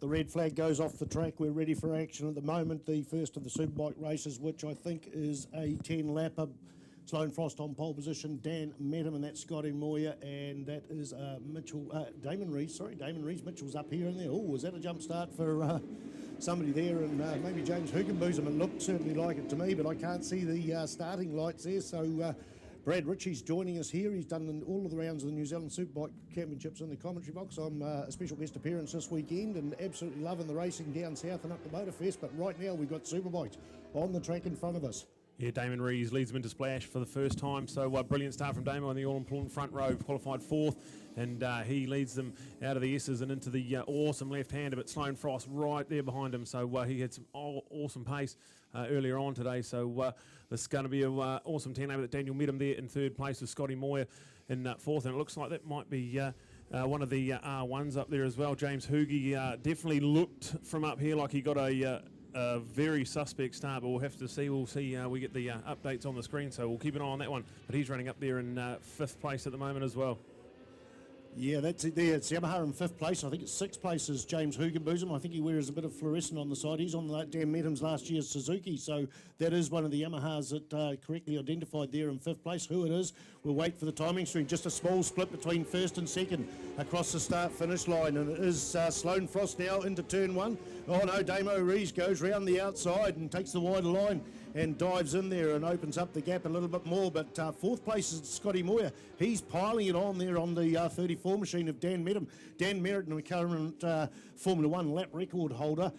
The red flag goes off the track. We're ready for action at the moment. The first of the Superbike races, which I think is a 10-lapper. Sloan Frost on pole position, Dan Medham, and that's Scotty Moyer, and that is Damon Rees. Sorry, Damon Rees. Mitchell's up here and there. Oh, was that a jump start for somebody there? And maybe James Hugenbosom. It looked certainly like it to me, but I can't see the starting lights there. So Brad Ritchie's joining us here. He's done all of the rounds of the New Zealand Superbike Championships in the commentary box. I'm a special guest appearance this weekend and absolutely loving the racing down south and up the Motorfest. But right now we've got Superbikes on the track in front of us. Yeah, Damon Rees leads them into Splash for the first time, so brilliant start from Damon on the all-important front row, qualified fourth, and he leads them out of the S's and into the awesome left-hander, but Sloan Frost right there behind him, so he had some awesome pace earlier on today, so this is going to be an awesome 10-lapper. Daniel Medham there in third place with Scotty Moyer in fourth, and it looks like that might be one of the R1s up there as well. James Hugie definitely looked from up here like he got a very suspect start, but we'll have to see. We'll see. We get the updates on the screen, so we'll keep an eye on that one. But he's running up there in fifth place at the moment as well. Yeah, that's it there. It's Yamaha in fifth place. I think it's sixth place is James Hugenbosom. I think he wears a bit of fluorescent on the side. He's on Dan Medham's last year's Suzuki, so that is one of the Yamahas that correctly identified there in fifth place. Who it is, we'll wait for the timing screen. Just a small split between first and second across the start-finish line, and it is Sloan Frost now into turn one. Oh no, Damo Rees goes round the outside and takes the wider line and dives in there and opens up the gap a little bit more, but fourth place is Scotty Moyer. He's piling it on there on the 34 machine of Dan Medham. Dan Merritt, the current Formula 1 lap record holder,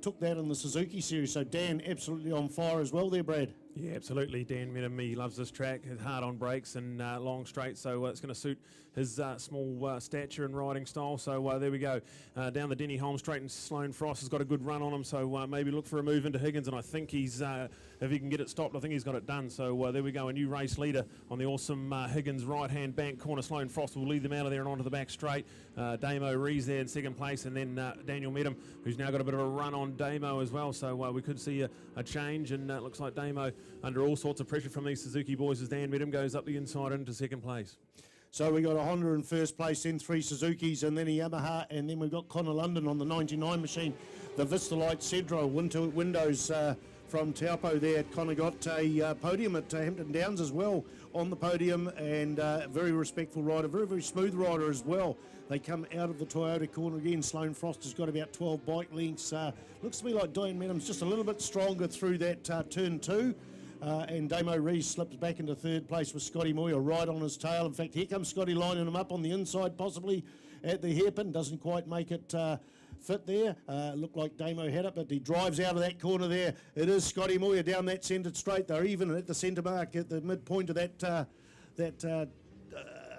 took that in the Suzuki series, so Dan absolutely on fire as well there, Brad. Yeah, absolutely. Dan Medham, he loves this track, hard on brakes and long straight, so it's going to suit his small stature and riding style. So there we go. Down the Denny Holmes straight, and Sloan Frost has got a good run on him, so maybe look for a move into Higgins, and I think he's, if he can get it stopped, I think he's got it done. So there we go, a new race leader on the awesome Higgins right-hand bank corner. Sloan Frost will lead them out of there and onto the back straight. Damo Rees there in second place, and then Daniel Medham, who's now got a bit of a run on Damo as well, so we could see a change, and it looks like Damo under all sorts of pressure from these Suzuki boys as Dan Medham goes up the inside into second place. So we got a Honda in first place, then three Suzukis, and then a Yamaha, and then we've got Connor London on the 99 machine. The Vistalite Cedro windows from Taupo there. Connor got a podium at Hampton Downs as well on the podium, and very respectful rider, very, very smooth rider as well. They come out of the Toyota corner again. Sloan Frost has got about 12 bike lengths. Looks to me like Dan Medham's just a little bit stronger through that turn two. And Damo Rees slips back into third place with Scotty Moyer right on his tail. In fact, here comes Scotty lining him up on the inside, possibly at the hairpin. Doesn't quite make it fit there. Looked like Damo had it, but he drives out of that corner there. It is Scotty Moyer down that centre straight. They're even at the centre mark at the midpoint of that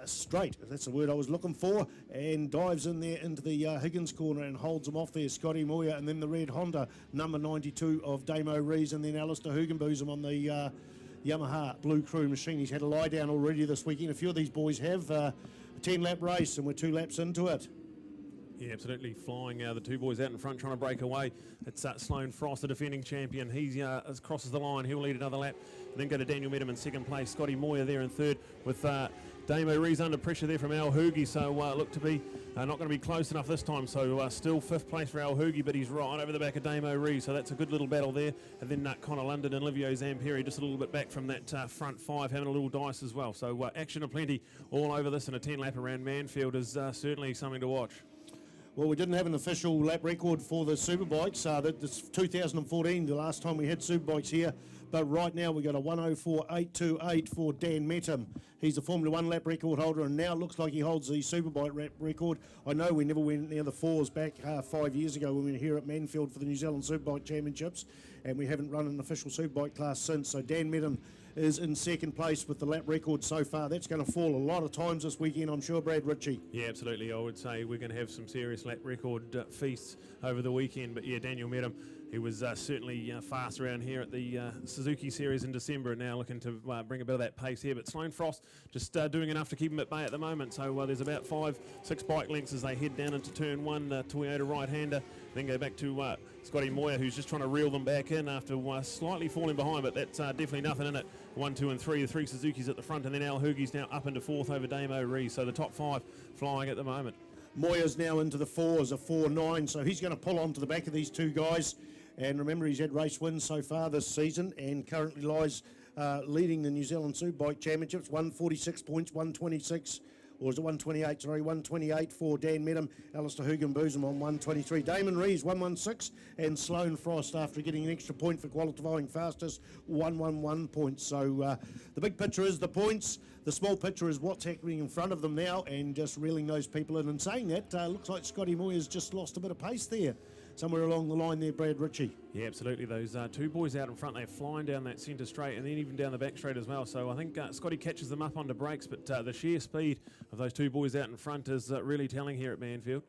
straight, if that's the word I was looking for, and dives in there into the Higgins corner and holds him off there, Scotty Moyer, and then the red Honda number 92 of Damo Rees, and then Alistair Hugenbosom on the Yamaha Blue Crew machine. He's had a lie down already this weekend. A few of these boys have a 10-lap race, and we're 2 laps into it. Yeah, absolutely flying. The two boys out in front trying to break away. It's Sloan Frost, the defending champion. He crosses the line. He'll lead another lap. And then go to Daniel Medham in second place. Scotty Moyer there in third with Damo Rees under pressure there from Al Hugie. So look to be not going to be close enough this time. So still fifth place for Al Hugie, but he's right over the back of Damo Rees. So that's a good little battle there. And then Connor London and Livio Zamperi just a little bit back from that front five, having a little dice as well. So action aplenty all over this, and a 10-lap around Manfeild is certainly something to watch. Well, we didn't have an official lap record for the Superbikes. That's 2014, the last time we had Superbikes here. But right now we've got a 104.828 for Dan Medham. He's the Formula 1 lap record holder, and now it looks like he holds the Superbike lap record. I know we never went near the fours back 5 years ago when we were here at Manfeild for the New Zealand Superbike Championships, and we haven't run an official Superbike class since. So Dan Medham is in second place with the lap record so far. That's going to fall a lot of times this weekend, I'm sure, Brad Ritchie. Yeah, absolutely. I would say we're going to have some serious lap record feasts over the weekend. But yeah, Daniel Medham, he was certainly fast around here at the Suzuki Series in December, and now looking to bring a bit of that pace here. But Sloan Frost just doing enough to keep him at bay at the moment. So there's about 5-6 bike lengths as they head down into turn one. Toyota right-hander, then go back to Scotty Moyer, who's just trying to reel them back in after slightly falling behind, but that's definitely nothing in it. 1, 2 and 3, the 3 Suzukis at the front, and then Al Hugie's now up into fourth over Damo Rees. So the top 5 flying at the moment. Moya's now into the 4s, a 4.9, so he's going to pull onto the back of these two guys. And remember, he's had race wins so far this season and currently lies leading the New Zealand Superbike Championships, 146 points, 126, or is it 128? Sorry, 128 for Dan Medham, Alistair Hugenbosom on 123. Damon Rees, 116, and Sloane Frost, after getting an extra point for qualifying fastest, 111 points. So the big picture is the points. The small picture is what's happening in front of them now and just reeling those people in. And saying that, looks like Scotty Moyer's just lost a bit of pace there. Somewhere along the line there, Brad Ritchie. Yeah, absolutely. Those two boys out in front, they're flying down that centre straight and then even down the back straight as well. So I think Scotty catches them up under brakes, but the sheer speed of those two boys out in front is really telling here at Manfeild.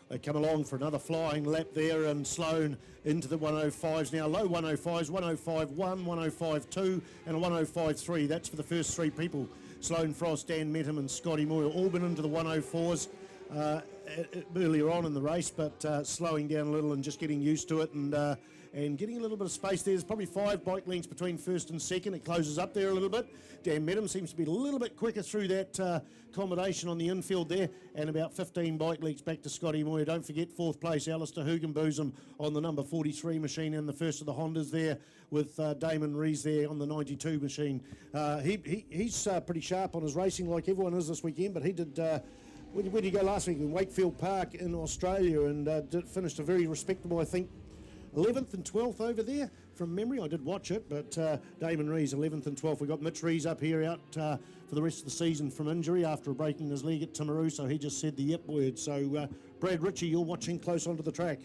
They come along for another flying lap there, and Sloane into the 105s now. Low 105s, 105.1, 105.2 and a 105.3. That's for the first three people. Sloane Frost, Dan Medham and Scotty Moyer all been into the 104s. Earlier on in the race, but slowing down a little and just getting used to it and getting a little bit of space there. There's probably 5 bike lengths between first and second. It closes up there a little bit. Dan Medham seems to be a little bit quicker through that combination on the infield there, and about 15 bike lengths back to Scotty Moyer. Don't forget, 4th place, Alistair Hugenbosom on the number 43 machine, and the first of the Hondas there with Damon Rees there on the 92 machine. He's pretty sharp on his racing, like everyone is this weekend, but he did... Where did you go last week? In Wakefield Park in Australia, and finished a very respectable, I think, 11th and 12th over there from memory. I did watch it, but Damon Rees, 11th and 12th. We've got Mitch Rees up here out for the rest of the season from injury after breaking his leg at Timaru, so he just said the yep word. So, Brad Ritchie, you're watching close onto the track.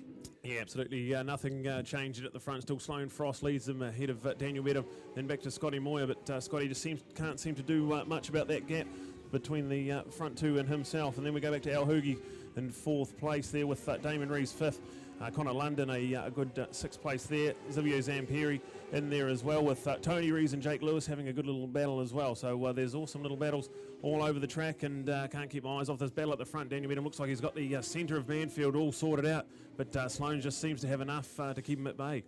Yeah, absolutely. Nothing changed at the front. Still Sloane Frost leads them ahead of Daniel Medham, then back to Scotty Moyer, but Scotty just can't seem to do much about that gap between the front two and himself. And then we go back to Al Hoogie in 4th place there with Damon Rees 5th. Connor London a good 6th place there. Xavier Zamperi in there as well, with Tony Rees and Jake Lewis having a good little battle as well. So there's awesome little battles all over the track, and can't keep my eyes off this battle at the front. Daniel Medham looks like he's got the centre of Manfeild all sorted out, but Sloane just seems to have enough to keep him at bay.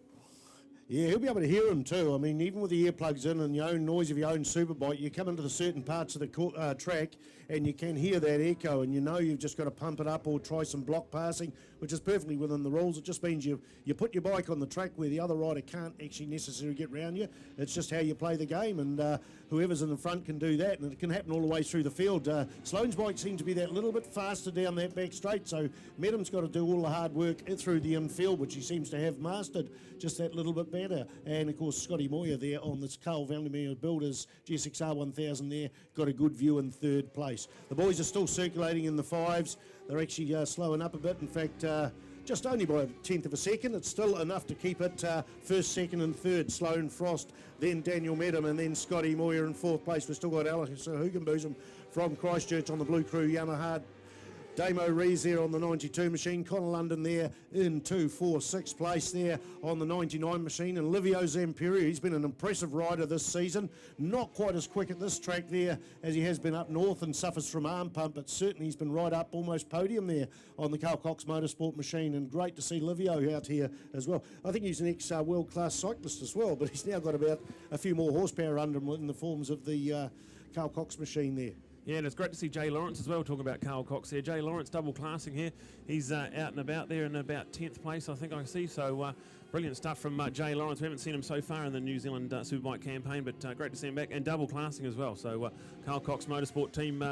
Yeah, he'll be able to hear him too. I mean, even with the earplugs in and your own noise of your own superbike, you come into the certain parts of the track and you can hear that echo, and you know you've just got to pump it up or try some block passing, which is perfectly within the rules. It just means you put your bike on the track where the other rider can't actually necessarily get round you. It's just how you play the game, and whoever's in the front can do that, and it can happen all the way through the field. Sloane's bike seems to be that little bit faster down that back straight, so Medham's got to do all the hard work through the infield, which he seems to have mastered just that little bit better. And of course, Scotty Moyer there on this Carl Vandermeer Builders GSXR 1000 there, got a good view in 3rd place. The boys are still circulating in the 5s. They're actually slowing up a bit. In fact, just only by a 10th of a second. It's still enough to keep it 1st, 2nd and 3rd. Sloane Frost, then Daniel Medham, and then Scotty Moyer in 4th place. We've still got Alistair Hugenbosom from Christchurch on the Blue Crew Yamaha. Damo Rees there on the 92 machine. Connor London there in 2, 4, 6th place there on the 99 machine. And Livio Zamperi, he's been an impressive rider this season. Not quite as quick at this track there as he has been up north and suffers from arm pump, but certainly he's been right up almost podium there on the Carl Cox Motorsport machine. And great to see Livio out here as well. I think he's an ex-world-class cyclist as well, but he's now got about a few more horsepower under him in the forms of the Carl Cox machine there. Yeah, and it's great to see Jay Lawrence as well, talking about Carl Cox there. Jay Lawrence double classing here. He's out and about there in about 10th place, I think I see. So brilliant stuff from Jay Lawrence. We haven't seen him so far in the New Zealand Superbike campaign, but great to see him back. And double classing as well. So Carl Cox Motorsport team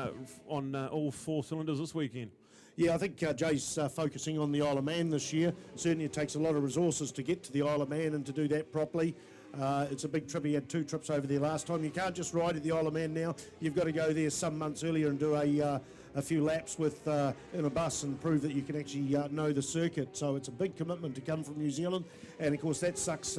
on all 4 cylinders this weekend. Yeah, I think Jay's focusing on the Isle of Man this year. Certainly it takes a lot of resources to get to the Isle of Man and to do that properly. It's a big trip. He had 2 trips over there last time. You can't just ride at the Isle of Man now. You've got to go there some months earlier and do a few laps with in a bus and prove that you can actually know the circuit. So it's a big commitment to come from New Zealand, and of course that sucks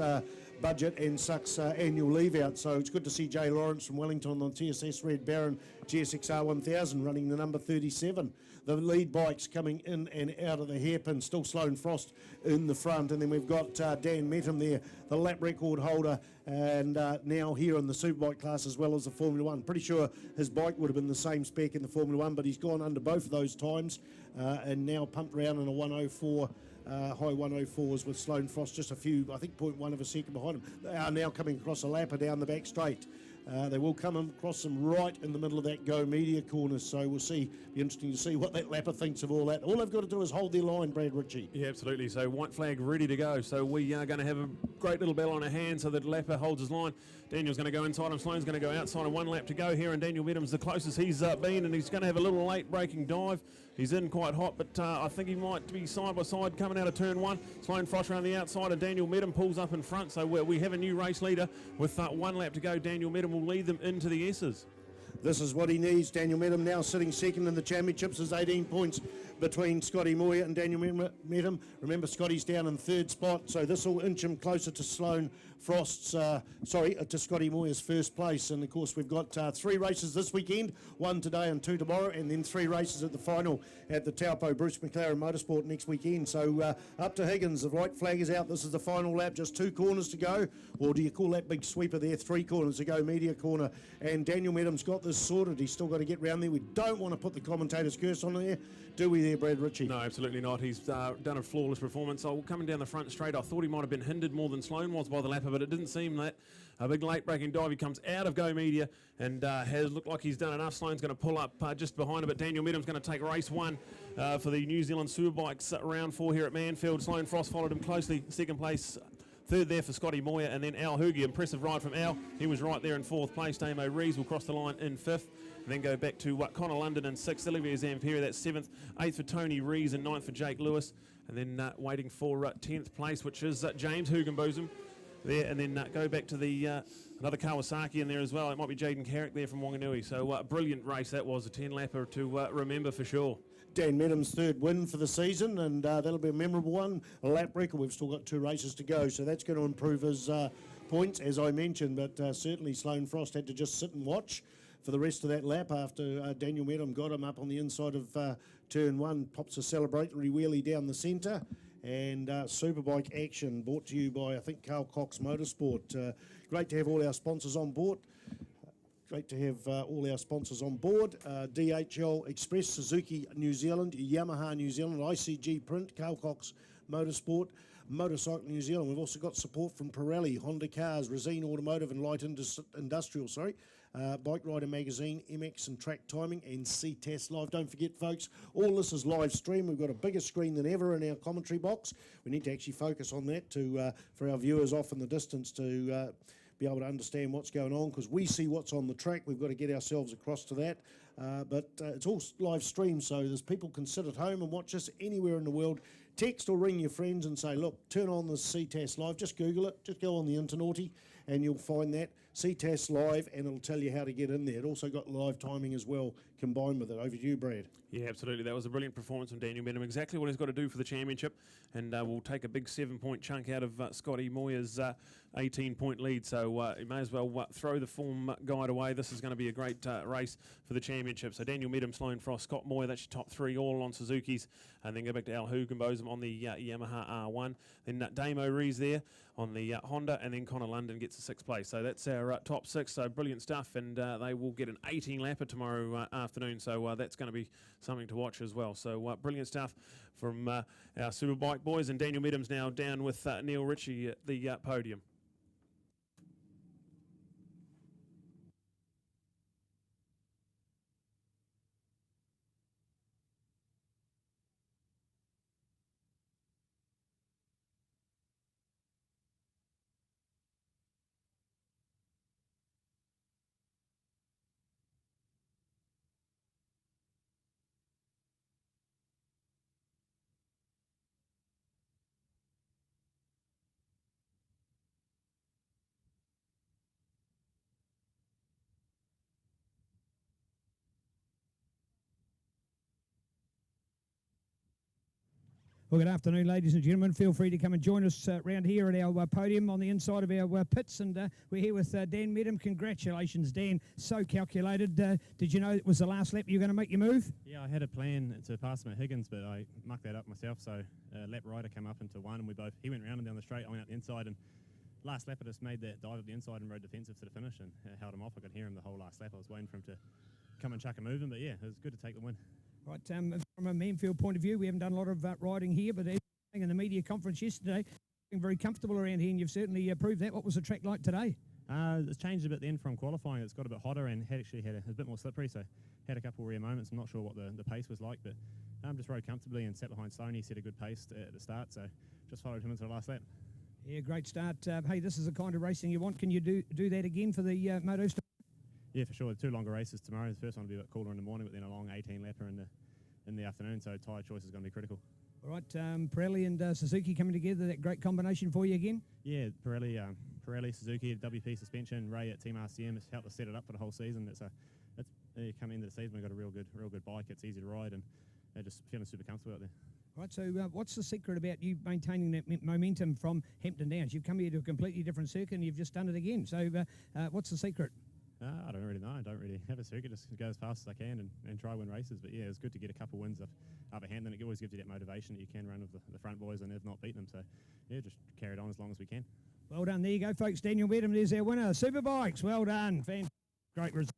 budget and sucks annual leave out. So it's good to see Jay Lawrence from Wellington on TSS Red Baron GSXR 1000 running the number 37. The lead bikes coming in and out of the hairpin, still Sloane Frost in the front, and then we've got Dan Medham there, the lap record holder, and now here in the Superbike class as well as the Formula 1. Pretty sure his bike would have been the same spec in the Formula 1, but he's gone under both of those times and now pumped around in a 104. High 104s with Sloane Frost just a few, I think 0.1 of a second behind him. They are now coming across a lapper down the back straight. They will come across them right in the middle of that Go Media corner, so we'll see. Be interesting to see what that lapper thinks of all that. All they've got to do is hold their line, Brad Ritchie. Yeah, absolutely. So white flag ready to go. So we are going to have a great little battle on our hands so that lapper holds his line. Daniel's going to go inside him, Sloane's going to go outside, and 1 lap to go here, and Daniel Medham's the closest he's been, and he's going to have a little late braking dive. He's in quite hot, but I think he might be side by side coming out of turn 1. Sloane Frost around the outside, and Daniel Medham pulls up in front. So we have a new race leader with 1 lap to go. Daniel Medham will lead them into the S's. This is what he needs. Daniel Medham now sitting second in the championships. There's 18 points between Scotty Moyer and Daniel Medham. Remember, Scotty's down in 3rd spot, so this will inch him closer to Sloane Frost's, to Scotty Moyer's 1st place. And of course, we've got 3 races this weekend, 1 today and 2 tomorrow, and then 3 races at the final at the Taupo Bruce McLaren Motorsport next weekend. So up to Higgins, the white flag is out. This is the final lap, just 2 corners to go. Or do you call that big sweeper there? 3 corners to go, media corner. And Daniel Medham's got this sorted. He's still got to get round there. We don't want to put the commentator's curse on there, do we there, Brad Ritchie? No, absolutely not. He's done a flawless performance. Coming down the front straight, I thought he might have been hindered more than Sloane was by the lapper, but it didn't seem that. A big late braking dive. He comes out of Go Media and has looked like he's done enough. Sloane's going to pull up just behind him, but Daniel Medham's going to take race 1 for the New Zealand Superbikes round 4 here at Manfeild. Sloane Frost followed him closely. 2nd place. 3rd there for Scotty Moyer, and then Al Hoogie. Impressive ride from Al. He was right there in 4th place. Damo Rees will cross the line in 5th. And then go back to Connor London in 6th. Olivier Zamperi, that's 7th. 8th for Tony Rees and 9th for Jake Lewis. And then waiting for 10th place, which is James Hugenbosom there. And then go back to the another Kawasaki in there as well. It might be Jaden Carrick there from Wanganui. So brilliant race that was, a 10-lapper to remember for sure. Dan Medham's 3rd win for the season, and that'll be a memorable one. A lap record. We've still got 2 races to go, so that's going to improve his points, as I mentioned. But certainly Sloane Frost had to just sit and watch for the rest of that lap after Daniel Medham got him up on the inside of turn 1, pops a celebratory wheelie down the centre, and Superbike action brought to you by, I think, Carl Cox Motorsport. Great to have all our sponsors on board. Great to have all our sponsors on board. DHL Express, Suzuki New Zealand, Yamaha New Zealand, ICG Print, Carl Cox Motorsport, Motorcycle New Zealand. We've also got support from Pirelli, Honda Cars, Resine Automotive and Light Industrial, Bike Rider Magazine, MX and Track Timing, and Ctas Live. Don't forget, folks, all this is live stream. We've got a bigger screen than ever in our commentary box. We need to actually focus on that for our viewers off in the distance to be able to understand what's going on, because we see what's on the track. We've got to get ourselves across to that. But it's all live stream, so there's people can sit at home and watch us anywhere in the world. Text or ring your friends and say, look, turn on the Ctas Live. Just Google it. Just go on the Internaughty and you'll find that. Ctas Live, and it'll tell you how to get in there. It also got live timing as well combined with it. Over to you, Brad. Yeah, absolutely. That was a brilliant performance from Daniel Medham. Exactly what he's got to do for the championship, and we'll take a big 7-point chunk out of Scotty Moyer's 18-point lead. So you may as well throw the form guide away. This is going to be a great race for the championship. So Daniel Medham, Sloane Frost, Scott Moyer, that's your top 3 all on Suzuki's, and then go back to Al Hugenbosom on the Yamaha R1. Then Damo Rees there on the Honda, and then Connor London gets a 6th place. So that's our top 6. So brilliant stuff, and they will get an 18-lapper tomorrow afternoon. So that's going to be something to watch as well. So brilliant stuff from our Superbike boys, and Daniel Medham's now down with Neil Ritchie at the podium. Well, good afternoon, ladies and gentlemen. Feel free to come and join us around here at our podium on the inside of our pits. And we're here with Dan Medham. Congratulations, Dan. So calculated. Did you know it was the last lap you were going to make your move? Yeah, I had a plan to pass him at Higgins, but I mucked that up myself. So lap rider came up into 1, and he went round and down the straight. I went out the inside, and last lap I just made that dive up the inside and rode defensive to the finish and held him off. I could hear him the whole last lap. I was waiting for him to come and chuck a move in, but yeah, it was good to take the win. Right, from a Manfield point of view, we haven't done a lot of riding here, but in the media conference yesterday, being very comfortable around here, and you've certainly proved that. What was the track like today? It's changed a bit then from qualifying. It's got a bit hotter and had a bit more slippery, so had a couple of rare moments. I'm not sure what the pace was like, but just rode comfortably and sat behind Stoney, set a good pace at the start, so just followed him into the last lap. Yeah, great start. Hey, this is the kind of racing you want. Can you do that again for the motos? Yeah, for sure. 2 longer races tomorrow. The first one will be a bit cooler in the morning, but then a long 18-lapper in the afternoon, so tyre choice is going to be critical. All right, Pirelli and Suzuki coming together, that great combination for you again? Yeah, Pirelli, Suzuki, WP suspension, Ray at Team RCM has helped us set it up for the whole season. It's coming into the season, we've got a real good bike. It's easy to ride, and they're just feeling super comfortable out there. Right, so what's the secret about you maintaining that momentum from Hampton Downs? You've come here to a completely different circuit and you've just done it again. So what's the secret? I don't really know. I don't really have a circuit. Just go as fast as I can and try win races. But yeah, it's good to get a couple wins up a hand. Then it always gives you that motivation that you can run with the front boys and if not beat them. So yeah, just carry it on as long as we can. Well done. There you go, folks. Daniel Medham, there's our winner. Superbikes. Well done. Great result.